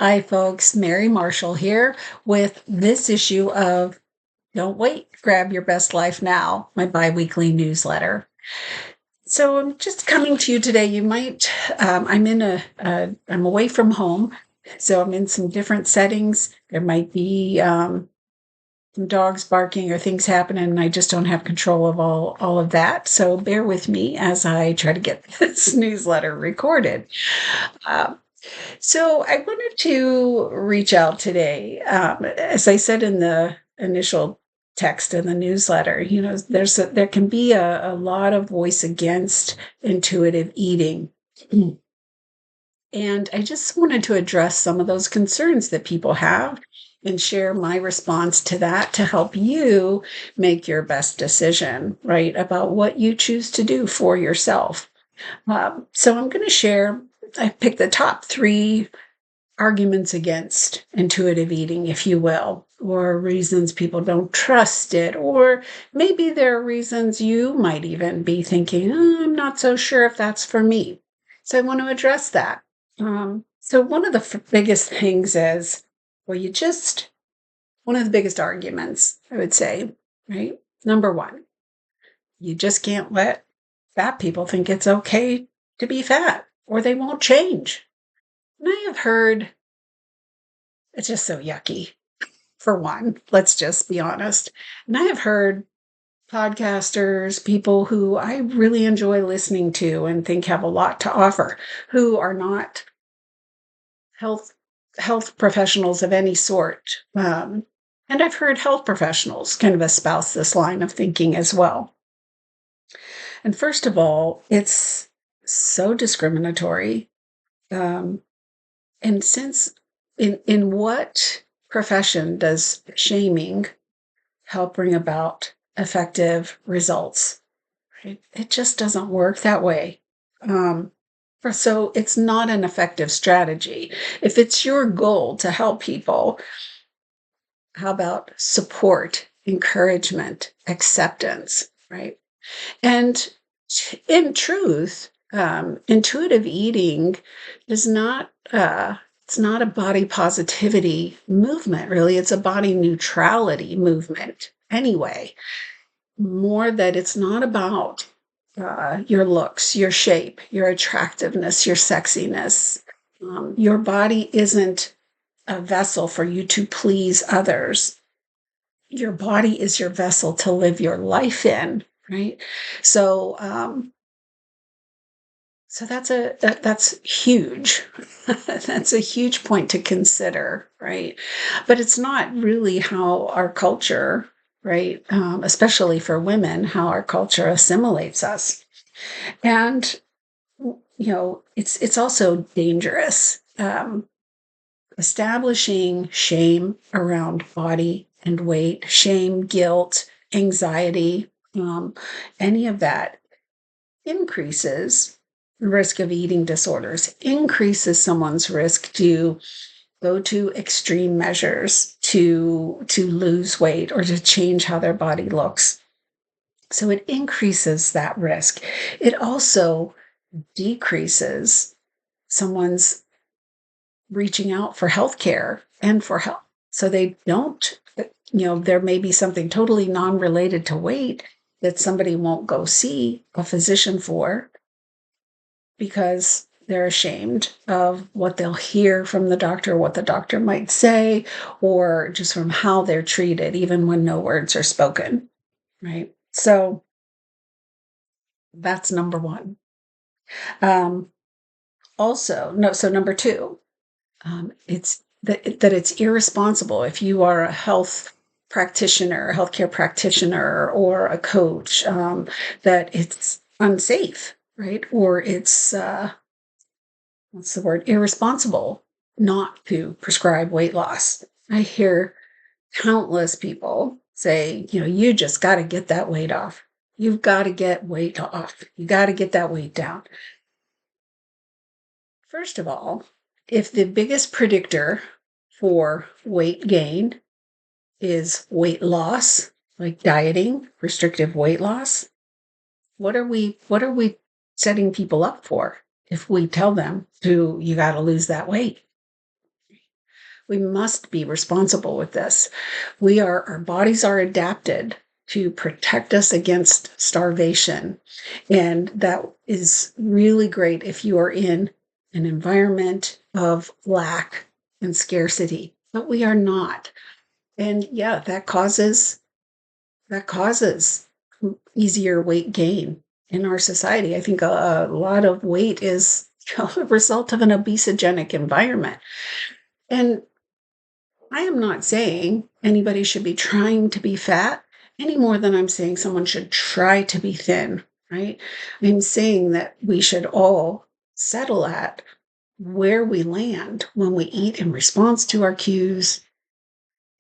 Hi, folks. Mary Marshall here with this issue of Don't Wait, Grab Your Best Life Now, my biweekly newsletter. So I'm just coming to you today. I'm away from home, so I'm in some different settings. There might be some dogs barking or things happening, and I just don't have control of all of that. So bear with me as I try to get this newsletter recorded. Uh, so I wanted to reach out today. As I said in the initial text in the newsletter, there can be a lot of voice against intuitive eating. And I just wanted to address some of those concerns that people have and share my response to that to help you make your best decision, right, about what you choose to do for yourself. So I'm going to share, I picked the top three arguments against intuitive eating, if you will, or reasons people don't trust it, or maybe there are reasons you might even be thinking, "Oh, I'm not so sure if that's for me." So I want to address that. So one of the biggest things is, well, one of the biggest arguments, I would say, right? Number one, you just can't let fat people think it's okay to be fat or they won't change. And I have heard it's just so yucky. For one, let's just be honest. And I have heard podcasters, people who I really enjoy listening to and think have a lot to offer, who are not health health professionals of any sort. And I've heard health professionals kind of espouse this line of thinking as well. And first of all, it's so discriminatory. Um, and since in what profession does shaming help bring about effective results? Right? It just doesn't work that way. Um, so it's not an effective strategy. If it's your goal to help people, how about support, encouragement, acceptance, right? And in truth, intuitive eating is not. It's not a body positivity movement, really. It's a body neutrality movement, anyway. More that it's not about your looks, your shape, your attractiveness, your sexiness. Your body isn't a vessel for you to please others. Your body is your vessel to live your life in, right? So, so that's huge. That's a huge point to consider, right? But it's not really how our culture, right? Especially for women, how our culture assimilates us. And it's also dangerous. Establishing shame around body and weight, shame, guilt, anxiety, any of that increases the risk of eating disorders, increases someone's risk to go to extreme measures to lose weight or to change how their body looks. So it increases that risk. It also decreases someone's reaching out for health care and for help. So they don't, there may be something totally non related to weight that somebody won't go see a physician for because they're ashamed of what they'll hear from the doctor, what the doctor might say, or just from how they're treated, even when no words are spoken. Right. So that's number one. Um, Also, no, so number two, it's that it's irresponsible if you are a health practitioner, a healthcare practitioner, or a coach, that it's unsafe, right? Or it's what's the word? Irresponsible not to prescribe weight loss. I hear countless people say, you just got to get that weight off. You've got to get weight off. You got to get that weight down. First of all, if the biggest predictor for weight gain is weight loss, like dieting, restrictive weight loss, what are we setting people up for if we tell them you got to lose that weight? We must be responsible with this. Our bodies are adapted to protect us against starvation. And that is really great if you are in an environment of lack and scarcity, but we are not. And yeah, that causes easier weight gain in our society. I think a lot of weight is a result of an obesogenic environment. And I am not saying anybody should be trying to be fat any more than I'm saying someone should try to be thin, right? I'm saying that we should all settle at where we land when we eat in response to our cues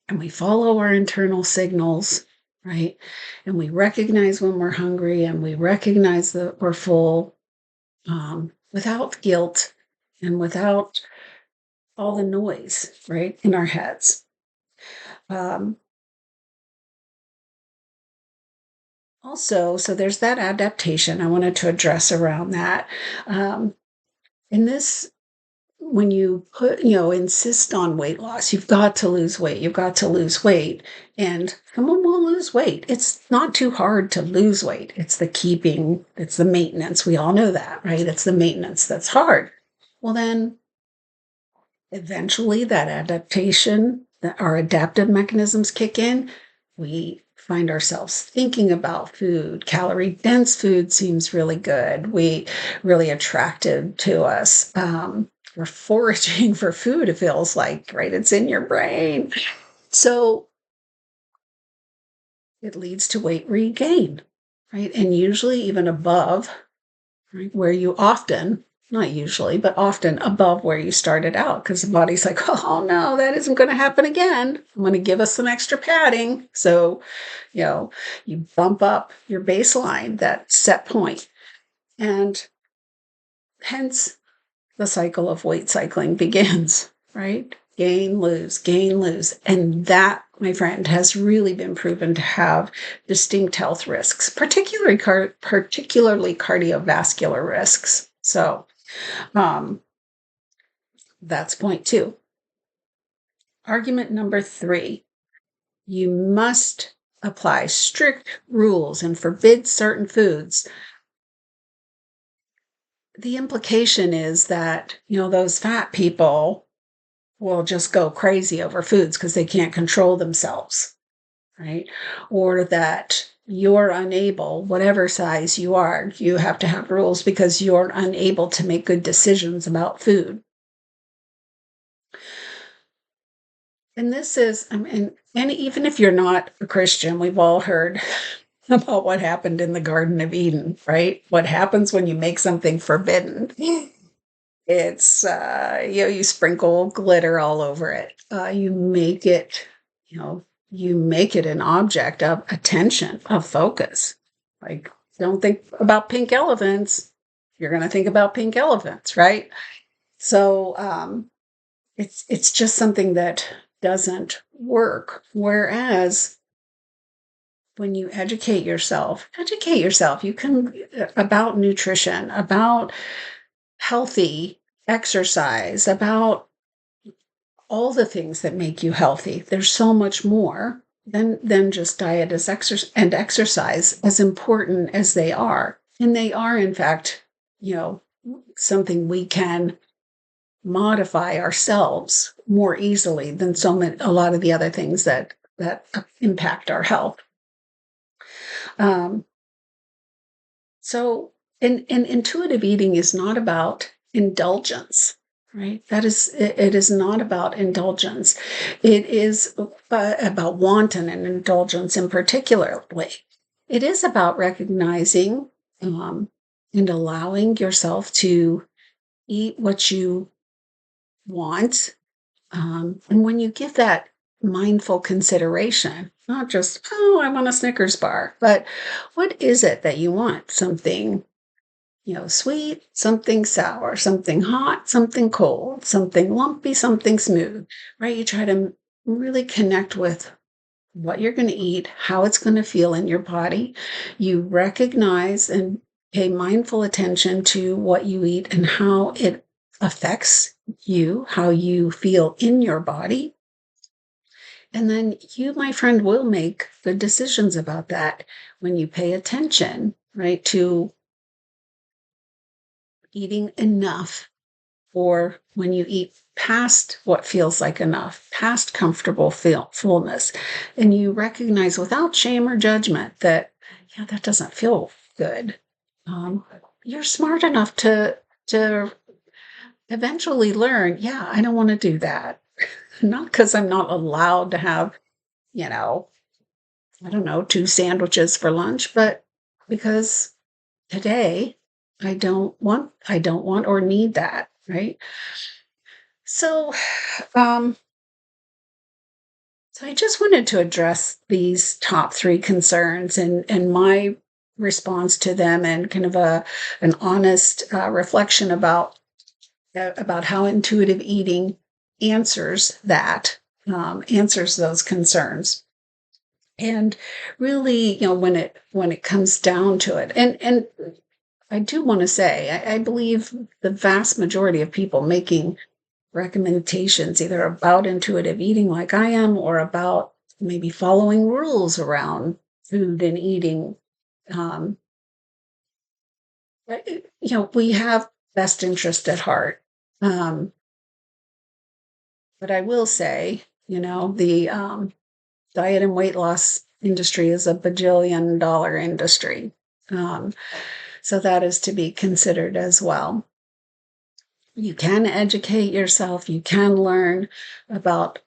and we follow our internal signals, right? And we recognize when we're hungry and we recognize that we're full, without guilt and without all the noise, right, in our heads. Um, Also, so there's that adaptation I wanted to address around that. Um, in this, when you insist on weight loss, you've got to lose weight, you've got to lose weight, and someone will lose weight. It's not too hard to lose weight. It's the maintenance. We all know that, right? It's the maintenance that's hard. Well, then eventually that adaptation, that our adaptive mechanisms kick in. We find ourselves thinking about food. Calorie dense food seems really good. We really attractive to us. We're foraging for food, it feels like, right? It's in your brain. So it leads to weight regain, right? And usually even above, right, where you often, not usually, but often above where you started out, because the body's like, oh no, that isn't going to happen again. I'm going to give us some extra padding. So, you bump up your baseline, that set point. And hence the cycle of weight cycling begins, right? Gain, lose, gain, lose. And that, my friend, has really been proven to have distinct health risks, particularly cardiovascular risks. So that's point 2. Argument number 3, you must apply strict rules and forbid certain foods. The implication is that, those fat people will just go crazy over foods because they can't control themselves, right? Or that you're unable, whatever size you are, you have to have rules because you're unable to make good decisions about food. And this is, and even if you're not a Christian, we've all heard about what happened in the Garden of Eden, right? What happens when you make something forbidden? It's, you sprinkle glitter all over it. You make it an object of attention, of focus. Like, don't think about pink elephants. You're going to think about pink elephants, right? So, it's just something that doesn't work. Whereas when you educate yourself, you can, about nutrition, about healthy exercise, about all the things that make you healthy. There's so much more than just diet and exercise, as important as they are. And they are, in fact, something we can modify ourselves more easily than a lot of the other things that impact our health. Um, so, and intuitive eating is not about indulgence, right? It is not about indulgence. It is about wanton and indulgence in particularly. It is about recognizing and allowing yourself to eat what you want. And when you give that mindful consideration, not just, oh, I want a Snickers bar, but what is it that you want? Something, sweet, something sour, something hot, something cold, something lumpy, something smooth, right? You try to really connect with what you're going to eat, how it's going to feel in your body. You recognize and pay mindful attention to what you eat and how it affects you, how you feel in your body. And then you, my friend, will make good decisions about that when you pay attention, right, to eating enough, or when you eat past what feels like enough, past comfortable fullness, and you recognize without shame or judgment that, yeah, that doesn't feel good. Um, you're smart enough to eventually learn, yeah, I don't want to do that. Not because I'm not allowed to have, you know, I don't know, 2 sandwiches for lunch, but because today I don't want or need that, right? So, um, so I just wanted to address these top 3 concerns and my response to them, and kind of an honest, reflection about how intuitive eating answers answers those concerns. And really, when it comes down to it, and I do want to say, I believe the vast majority of people making recommendations either about intuitive eating like I am, or about maybe following rules around food and eating, um, we have best interest at heart. Um, but I will say, the diet and weight loss industry is a bajillion dollar industry. Um, so that is to be considered as well. You can educate yourself, you can about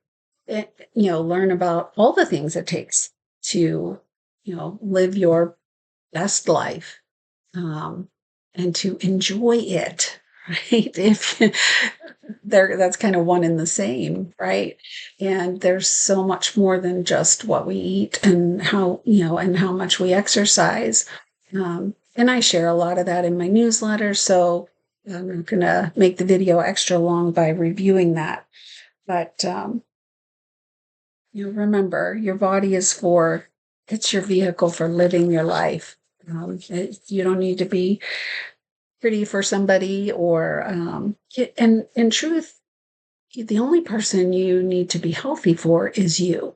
learn about all the things it takes to, live your best life, um, and to enjoy it, right? If that's kind of one and the same, right? And there's so much more than just what we eat and how much we exercise. And I share a lot of that in my newsletter, so I'm not going to make the video extra long by reviewing that. But remember, your body it's your vehicle for living your life. You don't need to be pretty for somebody, or and in truth, the only person you need to be healthy for is you,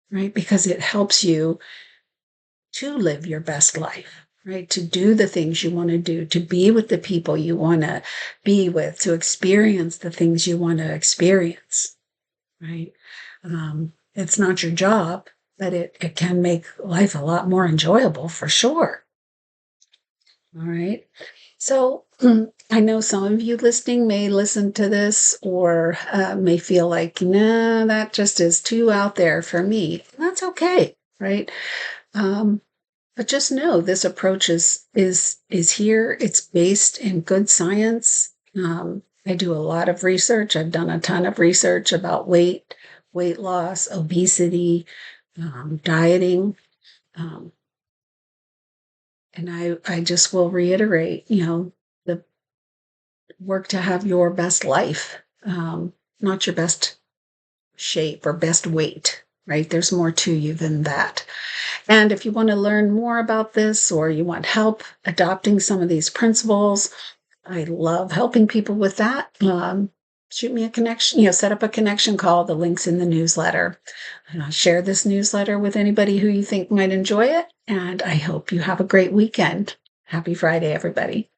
right? Because it helps you to live your best life, right? To do the things you want to do, to be with the people you want to be with, to experience the things you want to experience, right? It's not your job, but it can make life a lot more enjoyable for sure. All right. So I know some of you listening may listen to this, or may feel like, nah, that just is too out there for me. That's okay, right? Um, but just know this approach is here. It's based in good science. I do a lot of research. I've done a ton of research about weight loss, obesity, dieting. Um, and I just will reiterate, the work to have your best life, not your best shape or best weight, right? There's more to you than that. And if you want to learn more about this, or you want help adopting some of these principles, I love helping people with that. Shoot me a connection, set up a connection call. The link's in the newsletter. Share this newsletter with anybody who you think might enjoy it. And I hope you have a great weekend. Happy Friday, everybody.